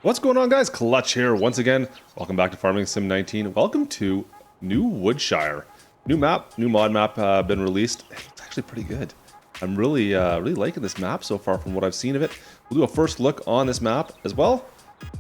What's going on, guys? Klutch here once again. Welcome back to Farming Sim 19. Welcome to New Woodshire. New map, new mod map been released. It's actually pretty good. I'm really liking this map so far from what I've seen of it. We'll do a first look on this map as well.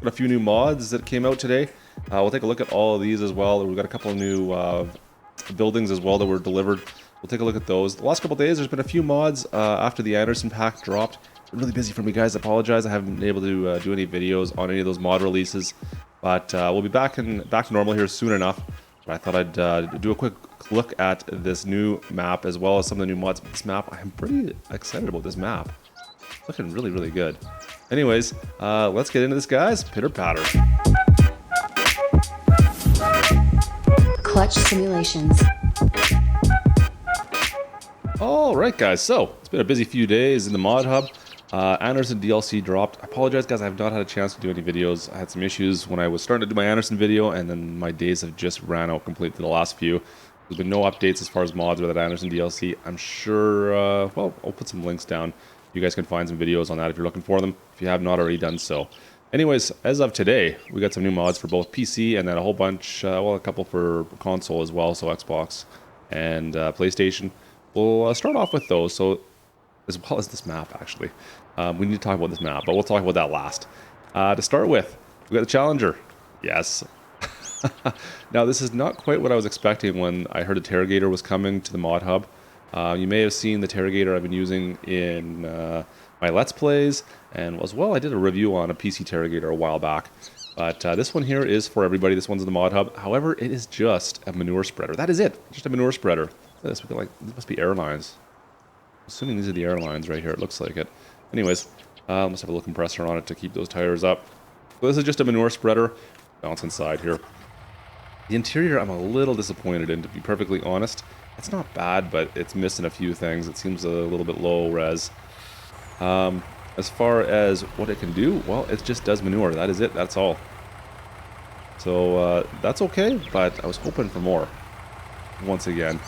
Got a few new mods that came out today. We'll take a look at all of these as well. We've got a couple of new buildings as well that were delivered. We'll take a look at those. The last couple of days, there's been a few mods after the Anderson pack dropped. It's been really busy for me, guys. I apologize. I haven't been able to do any videos on any of those mod releases, but we'll be back to normal here soon enough. But I thought I'd do a quick look at this new map as well as some of the new mods. This map, I'm pretty excited about this map. Looking really good. Anyways, let's get into this, guys. Pitter patter. Klutch simulations. Alright, guys, so it's been a busy few days in the ModHub. Anderson DLC dropped. I apologize, guys, I have not had a chance to do any videos. I had some issues when I was starting to do my Anderson video, and then my days have just ran out completely the last few. There's been no updates as far as mods with that Anderson DLC. I'm sure, well, I'll put some links down. You guys can find some videos on that if you're looking for them, if you have not already done so. Anyways, as of today, we got some new mods for both PC and then a whole bunch, well, a couple for console as well, so Xbox and PlayStation. We'll start off with those, so as well as this map, actually. We need to talk about this map, but we'll talk about that last. To start with, we got the Challenger. Yes. Now, this is not quite what I was expecting when I heard the Terragator was coming to the ModHub. You may have seen the Terragator I've been using in my Let's Plays, and as well, I did a review on a PC Terragator a while back. But this one here is for everybody. This one's in the ModHub. However, it is just a manure spreader. That is it. Just a manure spreader. This must be airlines. Assuming these are the airlines right here. It looks like it. Anyways, must have a little compressor on it to keep those tires up. So this is just a manure spreader. Bounce inside here. The interior, I'm a little disappointed in, to be perfectly honest. It's not bad, but it's missing a few things. It seems a little bit low res. As far as what it can do, well, it just does manure. That is it. That's all. So that's okay, but I was hoping for more. Once again.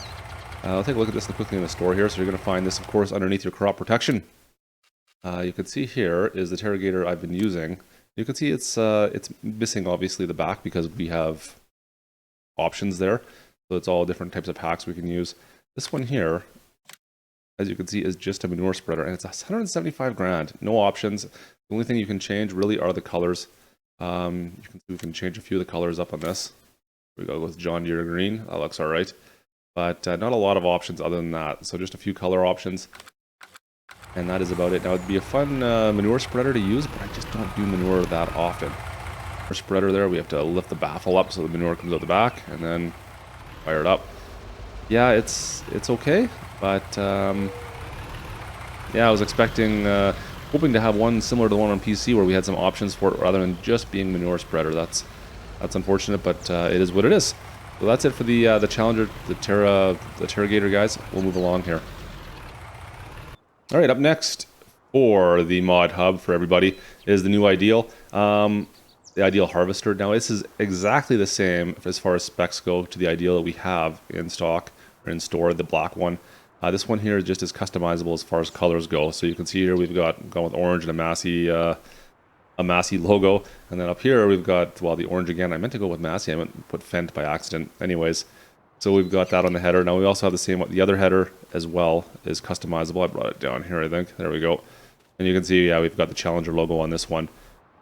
I'll take a look at this quickly in the store here. So you're going to find this, of course, underneath your crop protection. You can see here is the Terragator I've been using. You can see it's missing, obviously, the back because we have options there. So it's all different types of packs we can use. This one here, as you can see, is just a manure spreader, and it's 175 grand. No options. The only thing you can change really are the colors. We can change a few of the colors up on this. We go with John Deere green. That looks all right. But not a lot of options other than that. So just a few color options. And that is about it. Now, it'd be a fun manure spreader to use, but I just don't do manure that often. Our spreader there, we have to lift the baffle up so the manure comes out the back, and then fire it up. Yeah, it's okay, but yeah, I was expecting, hoping to have one similar to the one on PC where we had some options for it rather than just being manure spreader. That's unfortunate, but it is what it is. So that's it for the Challenger, the Terragator, guys. We'll move along here. All right, up next for the ModHub for everybody is the new Ideal, the Ideal Harvester. Now, this is exactly the same as far as specs go to the Ideal that we have in stock or in store, the black one. This one here is just as customizable as far as colors go. So you can see here we've gone with orange and a Massey logo, and then up here we've got, well, the orange again. I meant to go with Massey, I meant to put Fent by accident. Anyways, so we've got that on the header. Now we also have the other header as well is customizable. I brought it down here, I think. There we go. And you can see, yeah, we've got the Challenger logo on this one.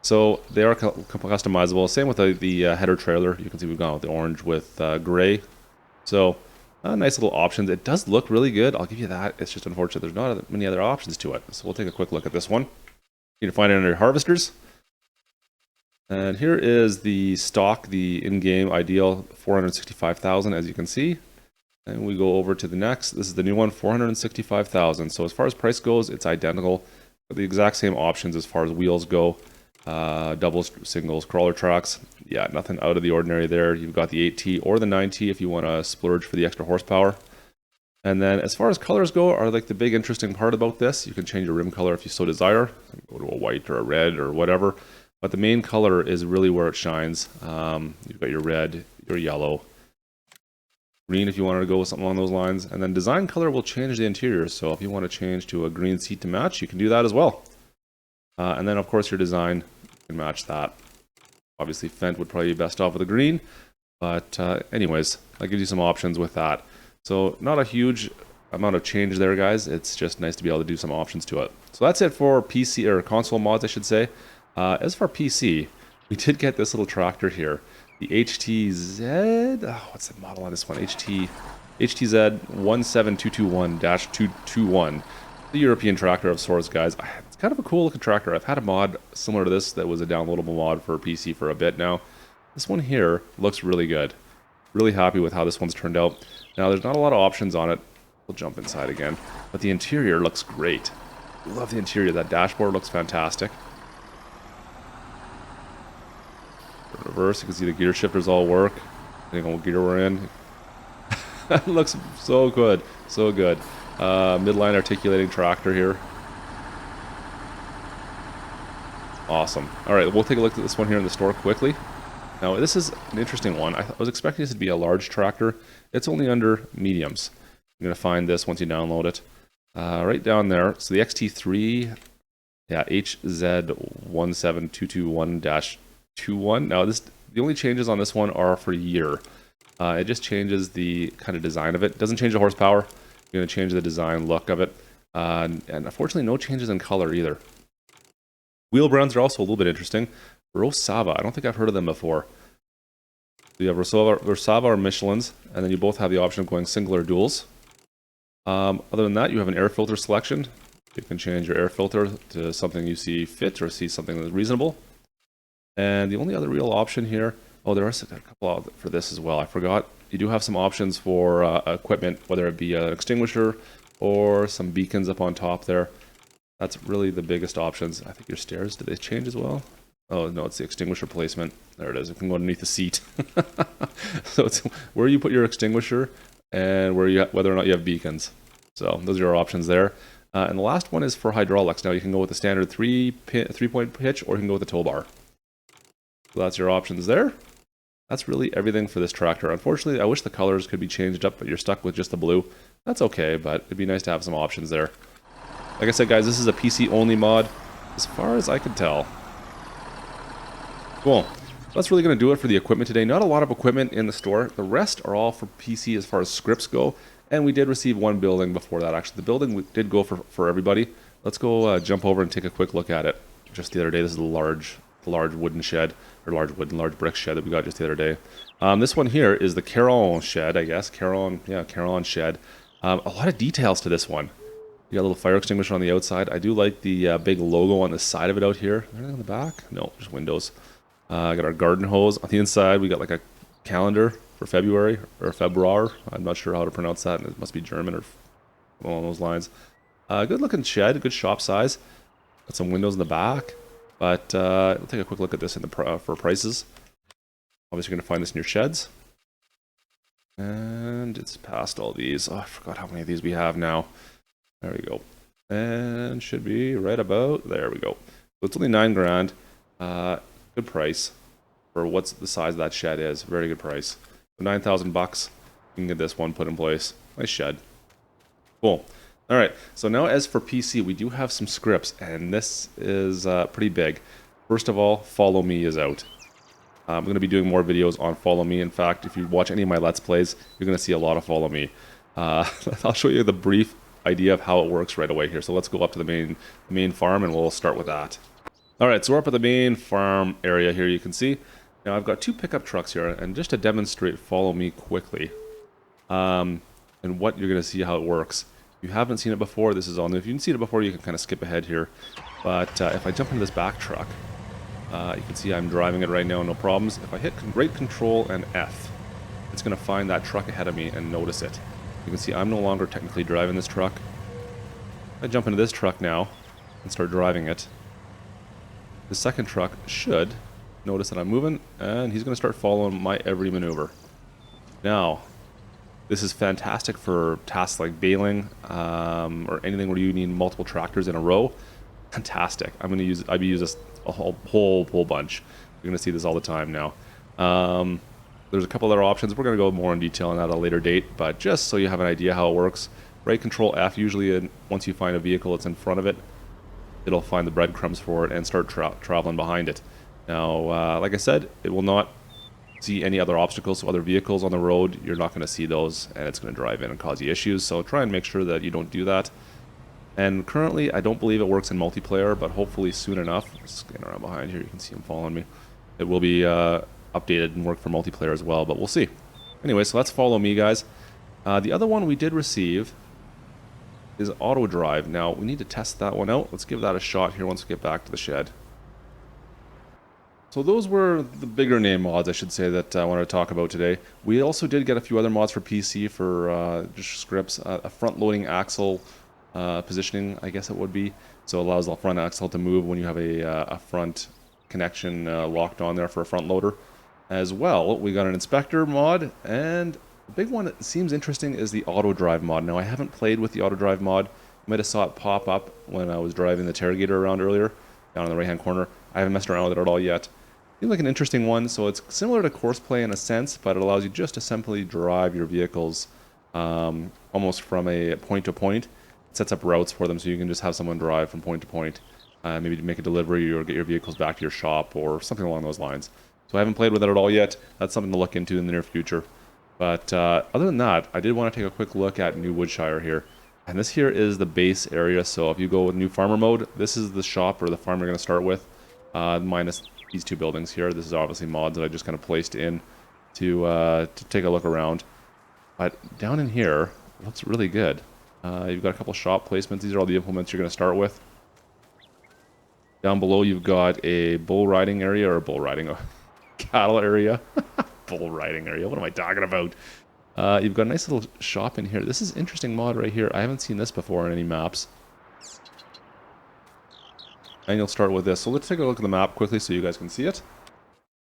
So they are customizable. Same with the header trailer. You can see we've gone with the orange with gray. So nice little options. It does look really good. I'll give you that. It's just unfortunate there's not many other options to it. So we'll take a quick look at this one. You can find it under harvesters. And here is the stock, the in-game Ideal 465,000, as you can see. And we go over to the next. This is the new one, 465,000. So as far as price goes, it's identical. But the exact same options as far as wheels go. Doubles, singles, crawler tracks. Yeah, nothing out of the ordinary there. You've got the 8T or the 9T if you want to splurge for the extra horsepower. And then as far as colors go, are like the big interesting part about this. You can change your rim color if you so desire. Go to a white or a red or whatever. But the main color is really where it shines. You've got your red, your yellow, green if you wanted to go with something along those lines. And then design color will change the interior. So if you want to change to a green seat to match, you can do that as well. And then, of course, your design can match that. Obviously, Fendt would probably be best off with a green, but anyways, that gives you some options with that. So not a huge amount of change there, guys. It's just nice to be able to do some options to it. So that's it for PC, or console mods, I should say. As for PC, we did get this little tractor here. The HTZ, what's the model on this one? HTZ 17221-221. The European tractor of sorts, guys. It's kind of a cool looking tractor. I've had a mod similar to this that was a downloadable mod for PC for a bit now. This one here looks really good. Really happy with how this one's turned out. Now, there's not a lot of options on it. We'll jump inside again. But the interior looks great. I love the interior. That dashboard looks fantastic. Reverse, you can see the gear shifters all work. Depending on what gear we're in. That looks so good. So good. Midline articulating tractor here. Awesome. Alright, we'll take a look at this one here in the store quickly. Now, this is an interesting one. I was expecting this to be a large tractor. It's only under mediums. You're going to find this once you download it. Right down there. So the XT3, yeah, HZ17221-21. Now, the only changes on this one are for year. It just changes the kind of design of it. It doesn't change the horsepower. You're going to change the design look of it. And unfortunately, no changes in color either. Wheel brands are also a little bit interesting. Rosava, I don't think I've heard of them before. So you have Rosava or Michelin's, and then you both have the option of going single or duals. Other than that, you have an air filter selection. You can change your air filter to something you see fit or see something that's reasonable. And the only other real option here, oh, there are a couple for this as well. I forgot. You do have some options for equipment, whether it be an extinguisher or some beacons up on top there. That's really the biggest options. I think your stairs, do they change as well? Oh, no, it's the extinguisher placement. There it is. It can go underneath the seat. So it's where you put your extinguisher and whether or not you have beacons. So those are your options there. And the last one is for hydraulics. Now you can go with the standard three-point pitch, or you can go with the tow bar. So that's your options there. That's really everything for this tractor. Unfortunately, I wish the colors could be changed up, but you're stuck with just the blue. That's okay, but it'd be nice to have some options there. Like I said, guys, this is a PC-only mod, as far as I can tell. Cool. So that's really going to do it for the equipment today. Not a lot of equipment in the store. The rest are all for PC as far as scripts go. And we did receive one building before that, actually. The building did go for everybody. Let's go jump over and take a quick look at it. Just the other day, this is a large wooden shed, or large brick shed that we got just the other day. This one here is the Caron shed, I guess. Caron shed. A lot of details to this one. You got a little fire extinguisher on the outside. I do like the big logo on the side of it out here. Anything on the back? No, just windows. Got our garden hose. On the inside, we got like a calendar for February, or Februar. I'm not sure how to pronounce that. It must be German or along those lines. Good looking shed, good shop size. Got some windows in the back. But we'll take a quick look at this for prices. Obviously, you're going to find this in your sheds. And it's past all these. Oh, I forgot how many of these we have now. There we go. And should be right about, there we go. So it's only $9 grand. Good price for what's the size of that shed is. Very good price. For 9,000 bucks, you can get this one put in place. Nice shed. Cool. All right. So now as for PC, we do have some scripts, and this is pretty big. First of all, Follow Me is out. I'm going to be doing more videos on Follow Me. In fact, if you watch any of my Let's Plays, you're going to see a lot of Follow Me. I'll show you the brief idea of how it works right away here. So let's go up to the main farm, and we'll start with that. All right, so we're up at the main farm area here. You can see now I've got two pickup trucks here, and just to demonstrate Follow Me quickly, and what you're going to see how it works. If you haven't seen it before, this is all new. If you've seen it before, you can kind of skip ahead here. But if I jump into this back truck, you can see I'm driving it right now, no problems. If I hit right Control and F, it's going to find that truck ahead of me and notice it. You can see I'm no longer technically driving this truck. I jump into this truck now and start driving it. The second truck should notice that I'm moving, and he's going to start following my every maneuver. Now, this is fantastic for tasks like baling, or anything where you need multiple tractors in a row. Fantastic. I've been using this a whole bunch. You're going to see this all the time now. There's a couple other options. We're going to go more in detail on that at a later date, but just so you have an idea how it works, right Control F, usually once you find a vehicle that's in front of it, it'll find the breadcrumbs for it and start traveling behind it. Now, like I said, it will not see any other obstacles, so other vehicles on the road, you're not going to see those, and it's going to drive in and cause you issues. So try and make sure that you don't do that. And currently, I don't believe it works in multiplayer, but hopefully soon enough, scan around behind here, you can see him following me. It will be updated and work for multiplayer as well, but we'll see. Anyway, so let's follow me, guys. The other one we did receive is auto drive. Now, we need to test that one out. Let's give that a shot here once we get back to the shed. So those were the bigger name mods, I should say, that I wanted to talk about today. We also did get a few other mods for PC for just scripts. A front-loading axle positioning, I guess it would be. So it allows the front axle to move when you have a front connection locked on there for a front loader. As well, we got an inspector mod, and the big one that seems interesting is the auto drive mod. Now, I haven't played with the auto drive mod. You might have saw it pop up when I was driving the Terragator around earlier, down in the right-hand corner. I haven't messed around with it at all yet. Seems like an interesting one. So it's similar to Courseplay in a sense, but it allows you just to simply drive your vehicles almost from a point to point. It sets up routes for them so you can just have someone drive from point to point, maybe to make a delivery or get your vehicles back to your shop or something along those lines. So I haven't played with it at all yet. That's something to look into in the near future. But other than that, I did want to take a quick look at New Woodshire here. And this here is the base area. So if you go with new farmer mode, this is the shop or the farm you're going to start with, minus these two buildings here. This is obviously mods that I just kind of placed in to take a look around. But down in here, it looks really good. You've got a couple shop placements. These are all the implements you're going to start with. Down below, you've got a bull riding area, or bull riding, cattle area. Bull riding area. What am I talking about? You've got a nice little shop in here. This is interesting mod right here. I haven't seen this before in any maps. And you'll start with this. So let's take a look at the map quickly so you guys can see it.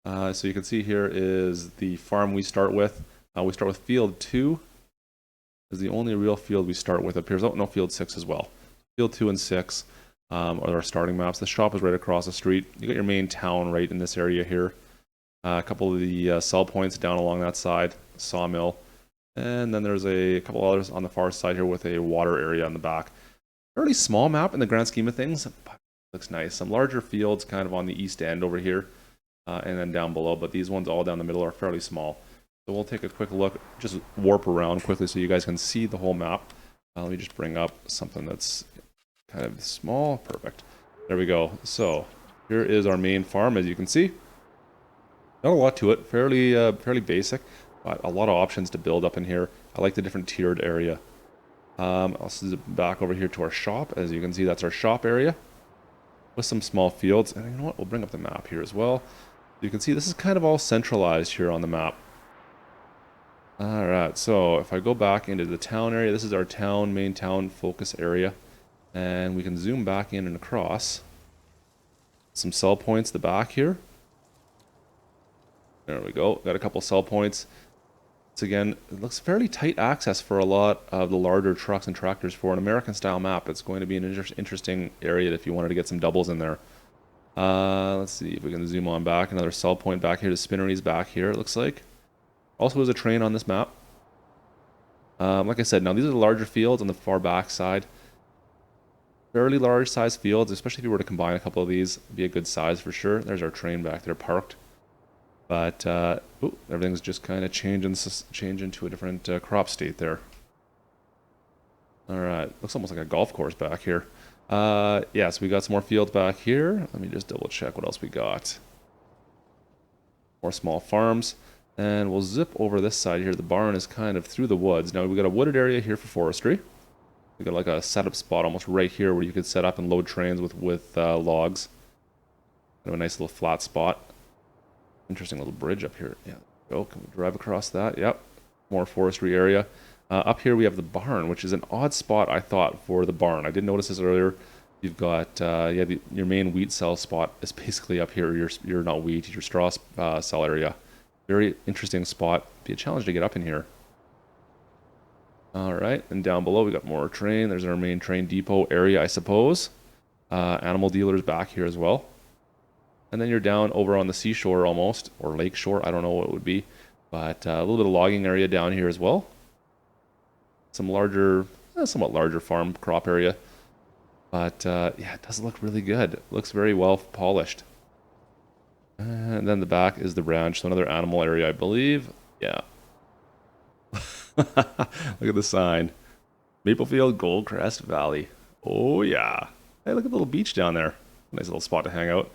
So you can see here is the farm we start with. We start with field 2. Is the only real field we start with. It appears, oh no, field 6 as well. Field 2 and 6 are our starting maps. The shop is right across the street. You got your main town right in this area here. A couple of the sell points down along that side, sawmill, and then there's a couple others on the far side here with a water area on the back. Fairly small map in the grand scheme of things, but looks nice. Some larger fields kind of on the east end over here, and then down below, but these ones all down the middle are fairly small. So we'll take a quick look, just warp around quickly so you guys can see the whole map. Let me just bring up something that's kind of small. Perfect. There we go. So here is our main farm, as you can see. Not a lot to it, fairly basic, but a lot of options to build up in here. I like the different tiered area. I'll zip back over here to our shop. As you can see, that's our shop area with some small fields. And you know what? We'll bring up the map here as well. You can see this is kind of all centralized here on the map. Alright, so if I go back into the town area, this is our town, main town focus area. And we can zoom back in and across. Some sell points at the back here. There we go. Got a couple sell points. So again, it looks fairly tight access for a lot of the larger trucks and tractors for an American style map. It's going to be an interesting area if you wanted to get some doubles in there. Let's see if we can zoom on back. Another sell point back here. The spinneries back here, it looks like. Also, there's a train on this map. Like I said, now these are the larger fields on the far back side. Fairly large size fields, especially if you were to combine a couple of these. It'd be a good size for sure. There's our train back there parked. But ooh, everything's just kind of changing to a different crop state there. Alright, looks almost like a golf course back here. Yeah, so we got some more fields back here. Let me just double check what else we got. More small farms. And we'll zip over this side here. The barn is kind of through the woods. Now we've got a wooded area here for forestry. We've got like a setup spot almost right here where you could set up and load trains with logs. Kind of a nice little flat spot. Interesting little bridge up here. Yeah, there we go. Can we drive across that? Yep. More forestry area. Up here we have the barn, which is an odd spot, I thought, for the barn. I did notice this earlier. You've got your main wheat cell spot is basically up here. Your not wheat, your straw cell area. Very interesting spot. Be a challenge to get up in here. All right, and down below we got more train. There's our main train depot area, I suppose. Animal dealers back here as well. And then you're down over on the seashore almost, or lake shore, I don't know what it would be. But a little bit of logging area down here as well. Some larger, somewhat larger farm crop area. But yeah, it does look really good. It looks very well polished. And then the back is the ranch, so another animal area, I believe. Yeah. Look at the sign. Maplefield Goldcrest Valley. Oh yeah. Hey, look at the little beach down there. Nice little spot to hang out.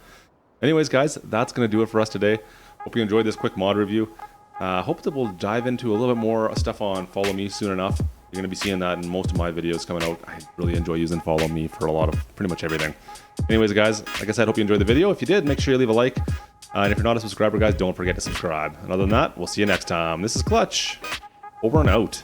Anyways, guys, that's going to do it for us today. Hope you enjoyed this quick mod review. Hope that we'll dive into a little bit more stuff on Follow Me soon enough. You're going to be seeing that in most of my videos coming out. I really enjoy using Follow Me for a lot of pretty much everything. Anyways, guys, like I said, hope you enjoyed the video. If you did, make sure you leave a like. And if you're not a subscriber, guys, don't forget to subscribe. And other than that, we'll see you next time. This is Klutch. Over and out.